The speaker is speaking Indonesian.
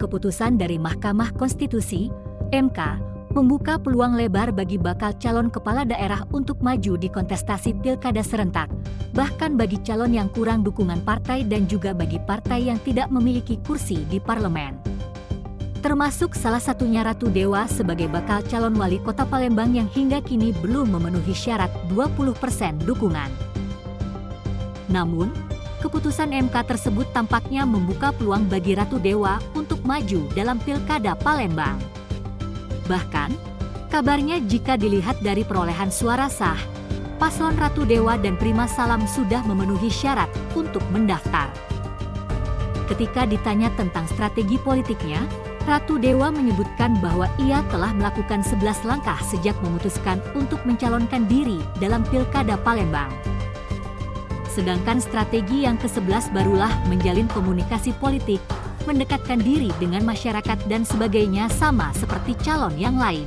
keputusan dari Mahkamah Konstitusi, (MK), membuka peluang lebar bagi bakal calon kepala daerah untuk maju di kontestasi pilkada serentak, bahkan bagi calon yang kurang dukungan partai dan juga bagi partai yang tidak memiliki kursi di parlemen. Termasuk salah satunya Ratu Dewa sebagai bakal calon wali kota Palembang yang hingga kini belum memenuhi syarat 20% dukungan. Namun, keputusan MK tersebut tampaknya membuka peluang bagi Ratu Dewa untuk maju dalam pilkada Palembang. Bahkan, kabarnya jika dilihat dari perolehan suara sah, paslon Ratu Dewa dan Prima Salam sudah memenuhi syarat untuk mendaftar. Ketika ditanya tentang strategi politiknya, Ratu Dewa menyebutkan bahwa ia telah melakukan 11 langkah sejak memutuskan untuk mencalonkan diri dalam pilkada Palembang. Sedangkan strategi yang ke-11 barulah menjalin komunikasi politik, mendekatkan diri dengan masyarakat dan sebagainya, sama seperti calon yang lain.